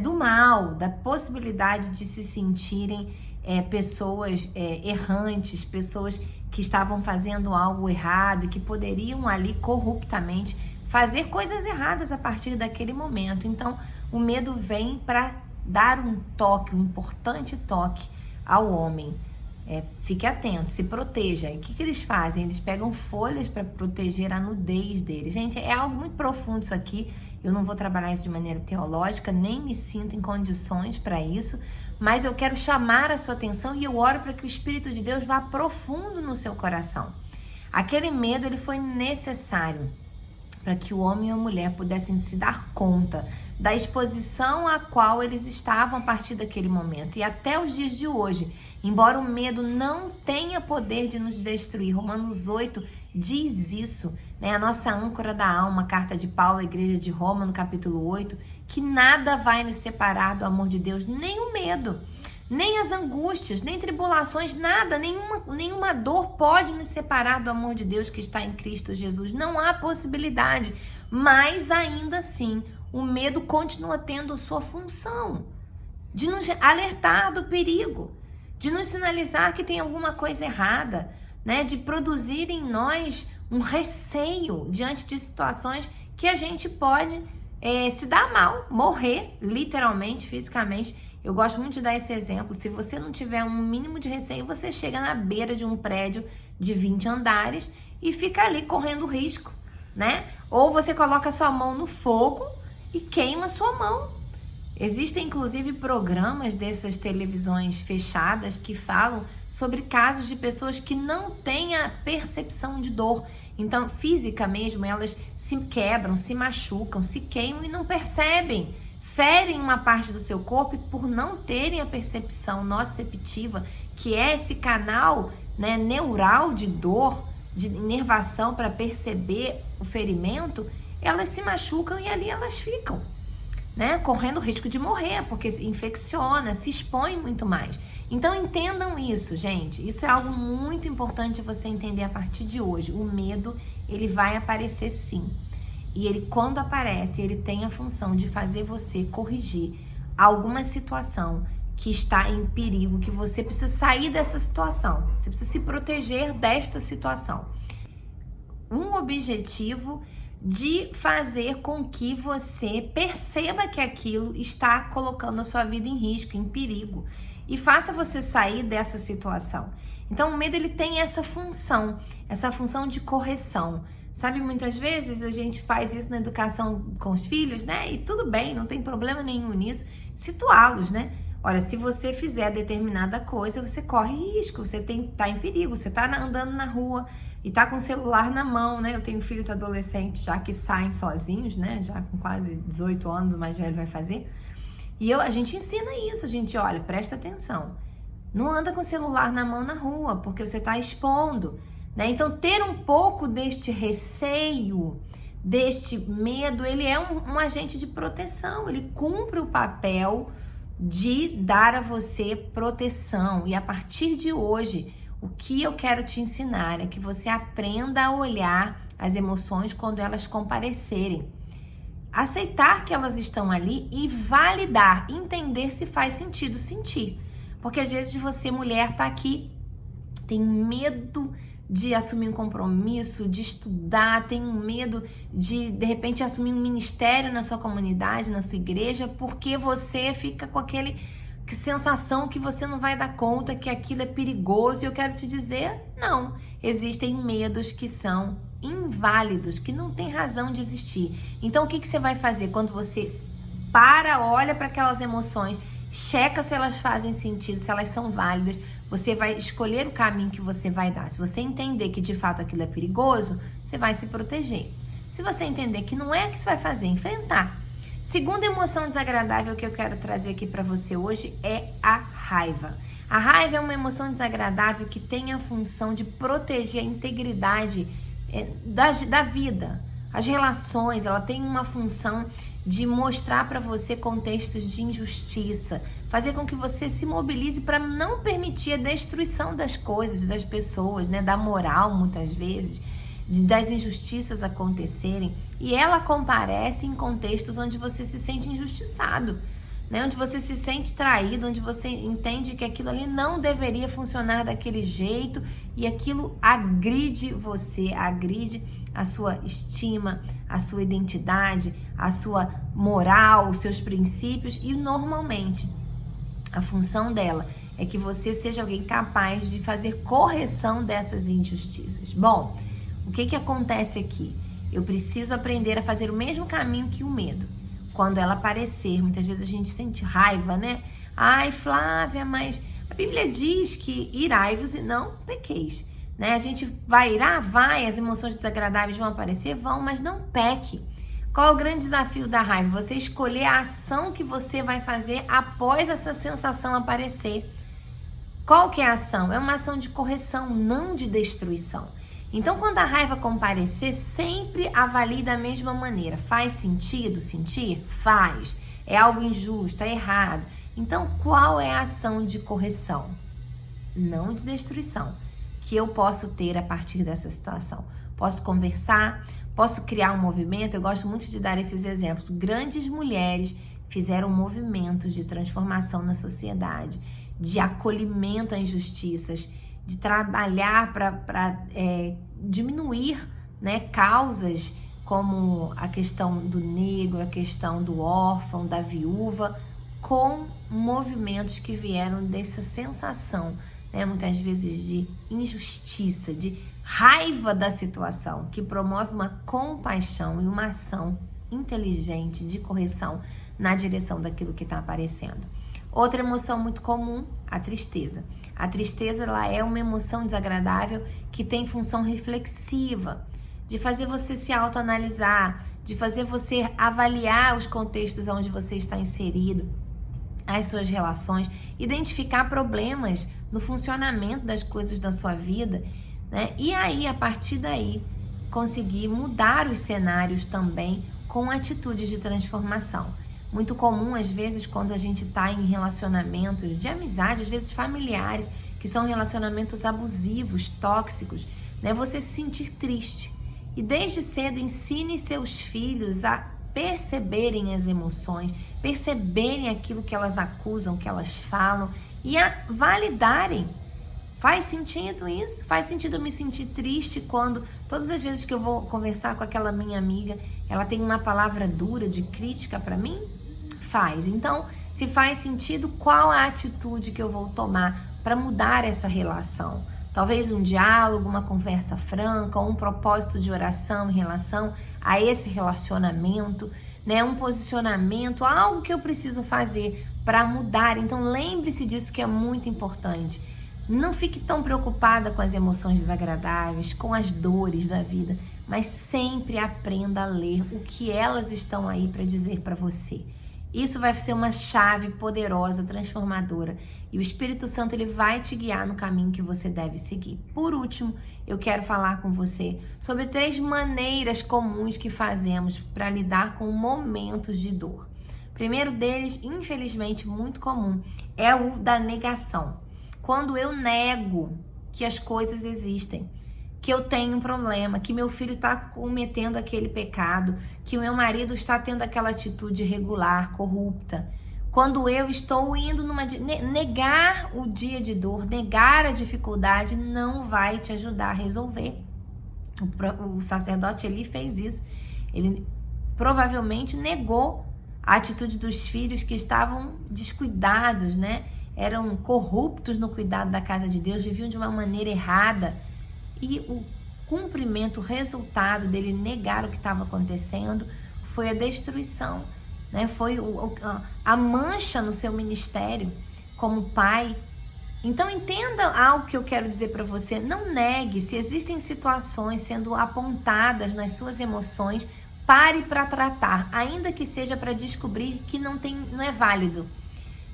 do mal, da possibilidade de se sentirem pessoas errantes, pessoas que estavam fazendo algo errado e que poderiam ali corruptamente fazer coisas erradas a partir daquele momento. Então, o medo vem para dar um toque, um importante toque ao homem. Fique atento, se proteja. E o que eles fazem? Eles pegam folhas para proteger a nudez deles. Gente, é algo muito profundo isso aqui. Eu não vou trabalhar isso de maneira teológica, nem me sinto em condições para isso, mas eu quero chamar a sua atenção e eu oro para que o Espírito de Deus vá profundo no seu coração. Aquele medo, ele foi necessário para que o homem e a mulher pudessem se dar conta da exposição a qual eles estavam a partir daquele momento. E até os dias de hoje, embora o medo não tenha poder de nos destruir, Romanos 8 diz isso, né? A nossa âncora da alma, carta de Paulo à igreja de Roma, no capítulo 8, que nada vai nos separar do amor de Deus, nem o medo, nem as angústias, nem tribulações, nada, nenhuma dor pode nos separar do amor de Deus que está em Cristo Jesus. Não há possibilidade, mas ainda assim, o medo continua tendo sua função de nos alertar do perigo, de nos sinalizar que tem alguma coisa errada, né? De produzir em nós um receio diante de situações que a gente pode se dar mal, morrer, literalmente, fisicamente. Eu gosto muito de dar esse exemplo. Se você não tiver um mínimo de receio, você chega na beira de um prédio de 20 andares e fica ali correndo risco, né? Ou você coloca sua mão no fogo e queima sua mão. Existem, inclusive, programas dessas televisões fechadas que falam sobre casos de pessoas que não têm a percepção de dor. Então, física mesmo, elas se quebram, se machucam, se queimam e não percebem. Ferem uma parte do seu corpo e por não terem a percepção nociceptiva, que é esse canal, né, neural de dor, de inervação para perceber o ferimento, elas se machucam e ali elas ficam, né, correndo o risco de morrer, porque infecciona, se expõe muito mais. Então entendam isso, gente. Isso é algo muito importante você entender a partir de hoje. O medo, ele vai aparecer sim. E ele, quando aparece, ele tem a função de fazer você corrigir alguma situação que está em perigo, que você precisa sair dessa situação. Você precisa se proteger desta situação. Um objetivo de fazer com que você perceba que aquilo está colocando a sua vida em risco, em perigo, e faça você sair dessa situação. Então, o medo, ele tem essa função de correção. Sabe, muitas vezes a gente faz isso na educação com os filhos, né? E tudo bem, não tem problema nenhum nisso, situá-los, né? Olha, se você fizer determinada coisa, você corre risco, você tá em perigo, você tá andando na rua e tá com o celular na mão, né? Eu tenho filhos adolescentes já que saem sozinhos, né? Já com quase 18 anos, o mais velho vai fazer. E a gente ensina isso, a gente, olha, presta atenção. Não anda com o celular na mão na rua, porque você tá expondo, né? Então, ter um pouco deste receio, deste medo, ele é um agente de proteção, ele cumpre o papel de dar a você proteção. E a partir de hoje, o que eu quero te ensinar é que você aprenda a olhar as emoções quando elas comparecerem. Aceitar que elas estão ali e validar, entender se faz sentido sentir. Porque às vezes você, mulher, tá aqui, tem medo de assumir um compromisso, de estudar, tem um medo de repente, assumir um ministério na sua comunidade, na sua igreja, porque você fica com que sensação que você não vai dar conta, que aquilo é perigoso. E eu quero te dizer, não. Existem medos que são inválidos, que não tem razão de existir. Então, o que você vai fazer quando você olha para aquelas emoções, checa se elas fazem sentido, se elas são válidas? Você vai escolher o caminho que você vai dar. Se você entender que de fato aquilo é perigoso, você vai se proteger. Se você entender que não é, o que você vai fazer? Enfrentar. Segunda emoção desagradável que eu quero trazer aqui para você hoje é a raiva. A raiva é uma emoção desagradável que tem a função de proteger a integridade da vida, as relações. Ela tem uma função de mostrar para você contextos de injustiça, fazer com que você se mobilize para não permitir a destruição das coisas, das pessoas, né? Da moral, muitas vezes, das injustiças acontecerem. E ela comparece em contextos onde você se sente injustiçado, né? Onde você se sente traído, onde você entende que aquilo ali não deveria funcionar daquele jeito e aquilo agride você, agride a sua estima, a sua identidade, a sua moral, os seus princípios, e normalmente a função dela é que você seja alguém capaz de fazer correção dessas injustiças. Bom, o que acontece aqui? Eu preciso aprender a fazer o mesmo caminho que o medo. Quando ela aparecer, muitas vezes a gente sente raiva, né? Ai, Flávia, mas a Bíblia diz que irai-vos e não pequeis, né? A gente vai irar? Vai, as emoções desagradáveis vão aparecer? Vão, mas não peque. Qual é o grande desafio da raiva? Você escolher a ação que você vai fazer após essa sensação aparecer. Qual que é a ação? É uma ação de correção, não de destruição. Então, quando a raiva comparecer, sempre avalie da mesma maneira. Faz sentido sentir? Faz. É algo injusto, é errado. Então, qual é a ação de correção? Não de destruição, que eu posso ter a partir dessa situação. Posso conversar, posso criar um movimento. Eu gosto muito de dar esses exemplos. Grandes mulheres fizeram movimentos de transformação na sociedade, de acolhimento a injustiças, de trabalhar para diminuir, né, causas como a questão do negro, a questão do órfão, da viúva, com movimentos que vieram dessa sensação, né, muitas vezes de injustiça, de raiva da situação, que promove uma compaixão e uma ação inteligente de correção na direção daquilo que está aparecendo. Outra emoção muito comum, a tristeza. A tristeza, ela é uma emoção desagradável que tem função reflexiva, de fazer você se autoanalisar, de fazer você avaliar os contextos onde você está inserido, as suas relações, identificar problemas no funcionamento das coisas da sua vida, né? E aí, a partir daí, conseguir mudar os cenários também com atitudes de transformação. Muito comum, às vezes, quando a gente está em relacionamentos de amizade, às vezes familiares, que são relacionamentos abusivos, tóxicos, né? Você se sentir triste. E desde cedo ensine seus filhos a perceberem as emoções, perceberem aquilo que elas acusam, que elas falam e a validarem. Faz sentido isso? Faz sentido eu me sentir triste quando todas as vezes que eu vou conversar com aquela minha amiga, ela tem uma palavra dura de crítica para mim? Faz. Então, se faz sentido, qual a atitude que eu vou tomar para mudar essa relação? Talvez um diálogo, uma conversa franca, ou um propósito de oração em relação a esse relacionamento, né? Um posicionamento, algo que eu preciso fazer para mudar. Então, lembre-se disso, que é muito importante. Não fique tão preocupada com as emoções desagradáveis, com as dores da vida, mas sempre aprenda a ler o que elas estão aí para dizer para você. Isso vai ser uma chave poderosa, transformadora, e o Espírito Santo, ele vai te guiar no caminho que você deve seguir. Por último, eu quero falar com você sobre 3 maneiras comuns que fazemos para lidar com momentos de dor. O primeiro deles, infelizmente muito comum, é o da negação. Quando eu nego que as coisas existem, que eu tenho um problema, que meu filho está cometendo aquele pecado, que o meu marido está tendo aquela atitude irregular, corrupta. Quando eu estou indo negar o dia de dor, negar a dificuldade, não vai te ajudar a resolver. O sacerdote Eli fez isso. Ele provavelmente negou a atitude dos filhos que estavam descuidados, né? Eram corruptos no cuidado da casa de Deus, viviam de uma maneira errada. E o cumprimento, o resultado dele negar o que estava acontecendo foi a destruição, né? Foi a mancha no seu ministério como pai. Então entenda algo que eu quero dizer para você. Não negue. Se existem situações sendo apontadas nas suas emoções, pare para tratar, ainda que seja para descobrir que não é válido,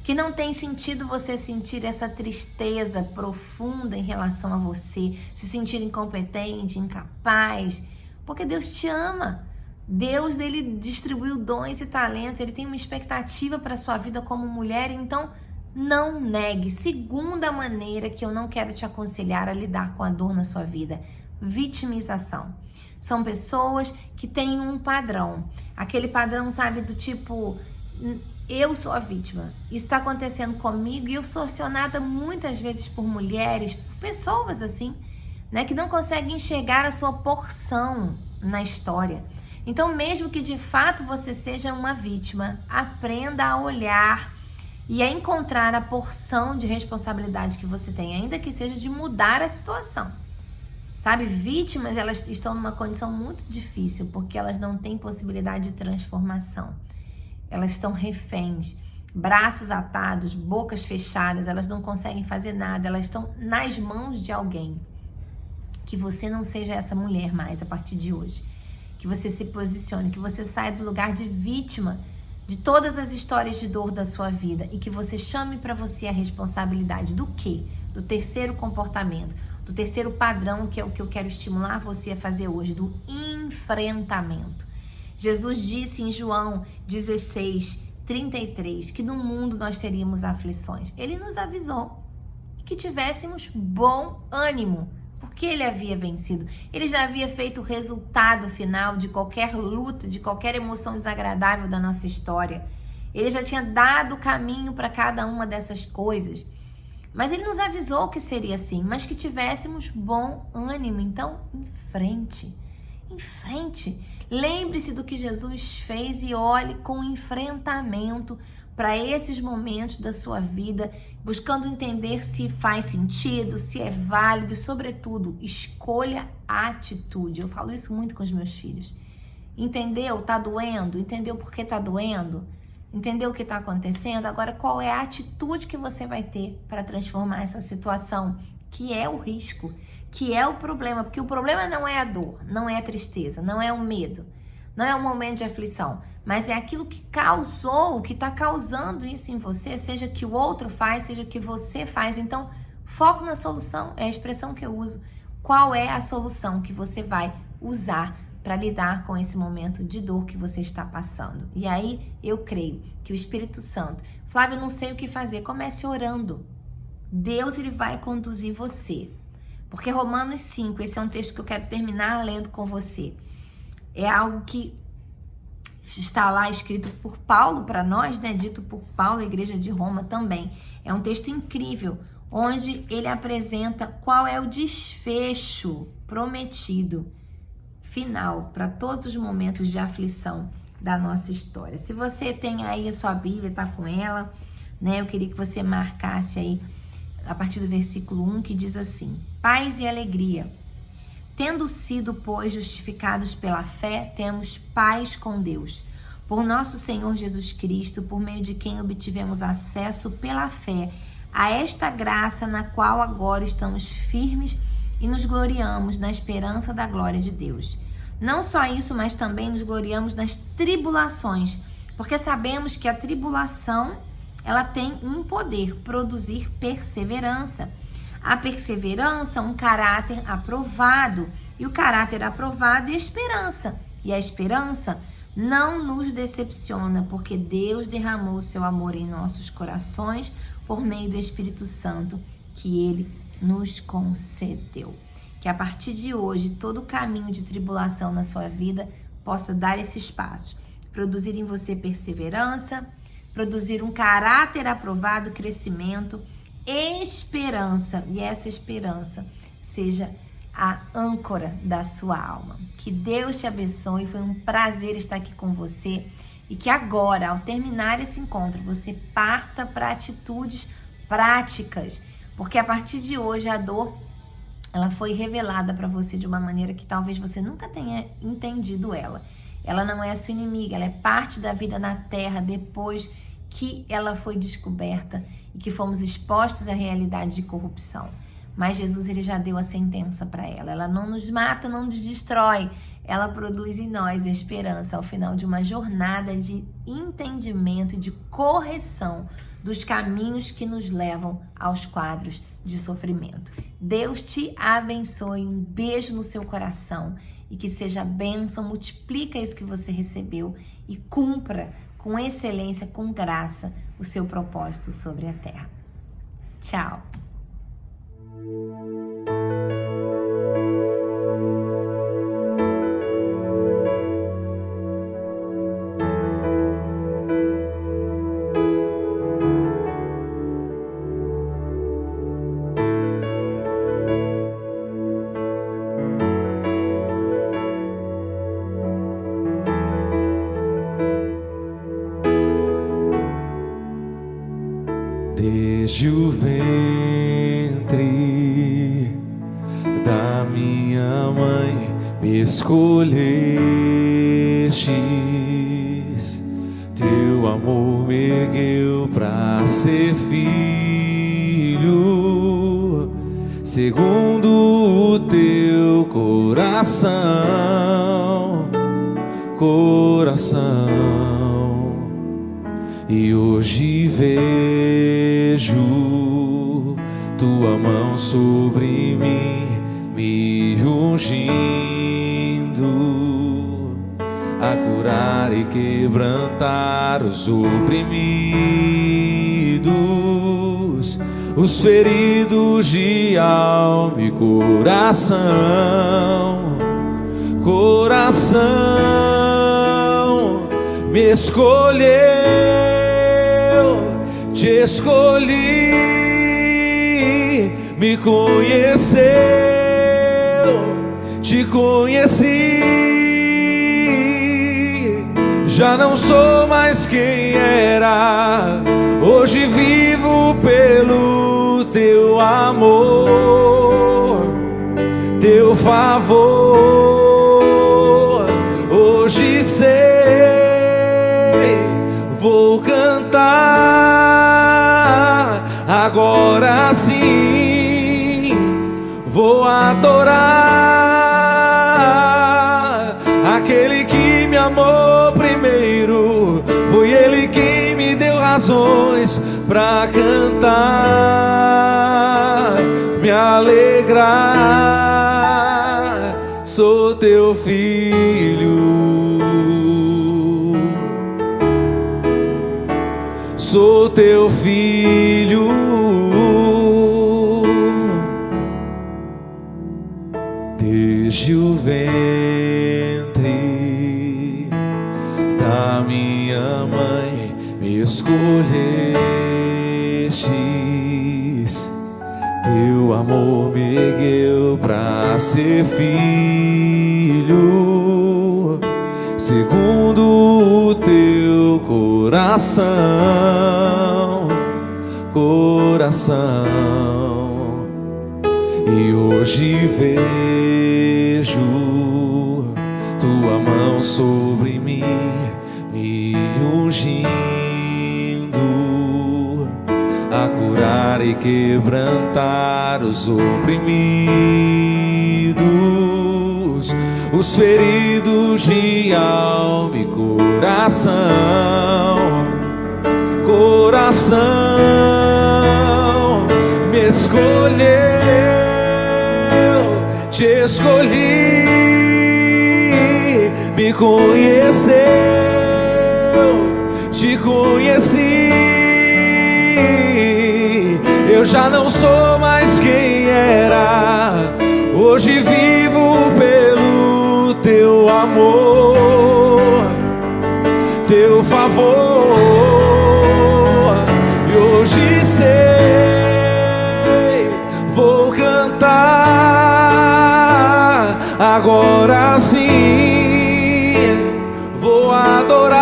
que não tem sentido você sentir essa tristeza profunda em relação a você, se sentir incompetente, incapaz, porque Deus te ama. Deus, ele distribuiu dons e talentos, ele tem uma expectativa para a sua vida como mulher, então não negue. Segunda maneira que eu não quero te aconselhar a lidar com a dor na sua vida: vitimização. São pessoas que têm um padrão, aquele padrão, sabe, do tipo... Eu sou a vítima, isso está acontecendo comigo, e eu sou acionada muitas vezes por mulheres, por pessoas assim, né, que não conseguem enxergar a sua porção, na história. Então, mesmo que de fato você seja uma vítima, aprenda a olhar e a encontrar a porção de responsabilidade que você tem, ainda que seja de mudar a situação. Sabe, vítimas, elas estão numa condição muito difícil, porque elas não têm possibilidade de transformação. Elas estão reféns, braços atados, bocas fechadas, elas não conseguem fazer nada, elas estão nas mãos de alguém. Que você não seja essa mulher mais a partir de hoje. Que você se posicione, que você saia do lugar de vítima de todas as histórias de dor da sua vida e que você chame para você a responsabilidade do quê? Do terceiro comportamento, do terceiro padrão, que é o que eu quero estimular você a fazer hoje, do enfrentamento. Jesus disse em João 16:33 que no mundo nós teríamos aflições. Ele nos avisou que tivéssemos bom ânimo, porque ele havia vencido. Ele já havia feito o resultado final de qualquer luta, de qualquer emoção desagradável da nossa história. Ele já tinha dado o caminho para cada uma dessas coisas. Mas ele nos avisou que seria assim, mas que tivéssemos bom ânimo. Então, em frente. Em frente. Lembre-se do que Jesus fez e olhe com enfrentamento para esses momentos da sua vida, buscando entender se faz sentido, se é válido e, sobretudo, escolha a atitude. Eu falo isso muito com os meus filhos. Entendeu? Tá doendo? Entendeu por que tá doendo? Entendeu o que tá acontecendo? Agora, qual é a atitude que você vai ter para transformar essa situação, que é o risco, que é o problema? Porque o problema não é a dor, não é a tristeza, não é o medo, não é um momento de aflição, mas é aquilo que causou, que está causando isso em você, seja que o outro faz, seja que você faz. Então, foco na solução, é a expressão que eu uso. Qual é a solução que você vai usar para lidar com esse momento de dor que você está passando? E aí, eu creio que o Espírito Santo, Flávia, eu não sei o que fazer, comece orando. Deus, ele vai conduzir você. Porque Romanos 5, esse é um texto que eu quero terminar lendo com você. É algo que está lá escrito por Paulo para nós, né? Dito por Paulo, a igreja de Roma também. É um texto incrível, onde ele apresenta qual é o desfecho prometido, final, para todos os momentos de aflição da nossa história. Se você tem aí a sua Bíblia, tá com ela, né? Eu queria que você marcasse aí, a partir do versículo 1, que diz assim: paz e alegria. Tendo sido, pois, justificados pela fé, temos paz com Deus. Por nosso Senhor Jesus Cristo, por meio de quem obtivemos acesso pela fé a esta graça na qual agora estamos firmes e nos gloriamos na esperança da glória de Deus. Não só isso, mas também nos gloriamos nas tribulações, porque sabemos que a tribulação, ela tem um poder, produzir perseverança. A perseverança, um caráter aprovado. E o caráter aprovado é esperança. E a esperança não nos decepciona, porque Deus derramou o seu amor em nossos corações por meio do Espírito Santo que Ele nos concedeu. Que a partir de hoje, todo o caminho de tribulação na sua vida possa dar esses passos. Produzir em você perseverança, produzir um caráter aprovado, crescimento, esperança, e essa esperança seja a âncora da sua alma. Que Deus te abençoe, foi um prazer estar aqui com você e que agora, ao terminar esse encontro, você parta para atitudes práticas, porque a partir de hoje a dor, ela foi revelada para você de uma maneira que talvez você nunca tenha entendido ela. Ela não é a sua inimiga, ela é parte da vida na Terra depois que ela foi descoberta e que fomos expostos à realidade de corrupção. Mas Jesus, ele já deu a sentença para ela. Ela não nos mata, não nos destrói. Ela produz em nós a esperança ao final de uma jornada de entendimento e de correção dos caminhos que nos levam aos quadros de sofrimento. Deus te abençoe, um beijo no seu coração e que seja bênção, multiplica isso que você recebeu e cumpra com excelência, com graça, o seu propósito sobre a terra. Tchau! Desde o ventre da minha mãe me escolhestes, teu amor me ergueu pra ser filho, segundo o teu coração, e hoje vejo tua mão sobre mim, me ungindo a curar e quebrantar os oprimidos, os feridos de alma e coração. Me escolheu, te escolhi, me conheceu, te conheci. Já não sou mais quem era, hoje vivo pelo teu amor, teu favor. Hoje sei, vou cantar, agora sim vou adorar aquele que me amou primeiro. Foi ele quem me deu razões pra cantar, me alegrar. Sou teu filho, sou teu filho. Desde o ventre da minha mãe me escolhestes, teu amor me ergueu pra ser filho, segundo o teu coração. E hoje vejo tua mão sobre mim, me ungindo a curar e quebrantar os oprimidos, os feridos de alma e coração. Me escolheu, te escolhi, me conheceu, te conheci. Eu já não sou mais quem era, hoje vivo pelo teu amor, teu favor. E hoje sei, vou cantar, agora sim vou adorar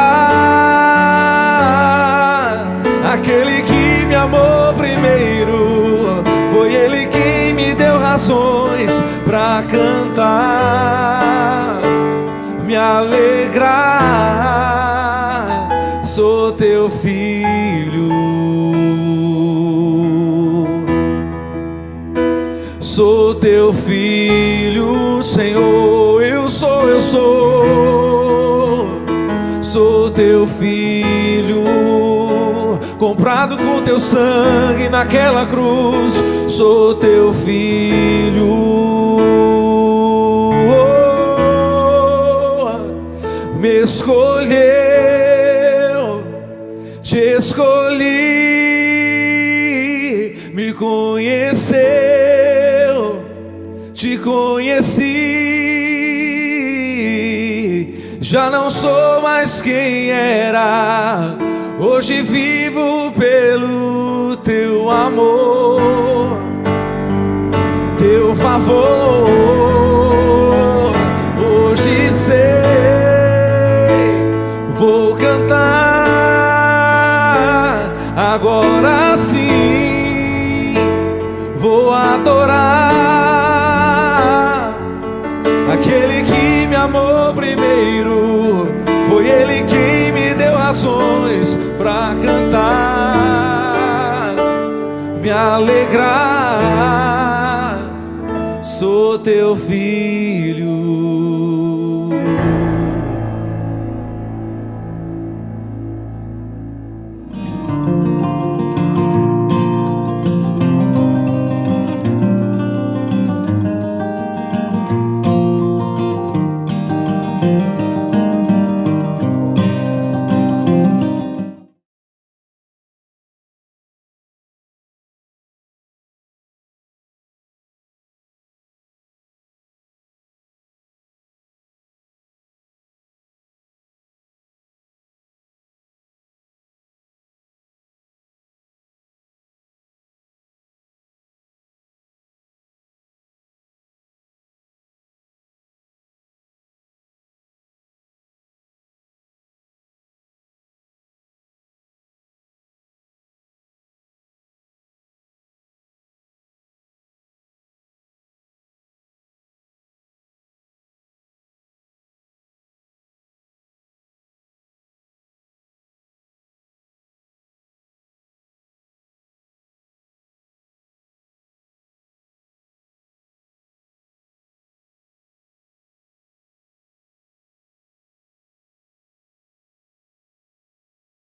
aquele que me amou primeiro. Foi ele quem me deu razões pra cantar, me alegrar. Sou teu filho, sou teu filho, Senhor. Eu sou teu filho, comprado com teu sangue naquela cruz. Sou teu filho, me escolheu, te escolhi, me conheceu, te conheci. Já não sou mais quem era, hoje vivo pelo teu amor, teu favor. Hoje sei, vou cantar, agora sim amou primeiro, foi Ele quem me deu razões pra cantar, me alegrar. Sou teu filho.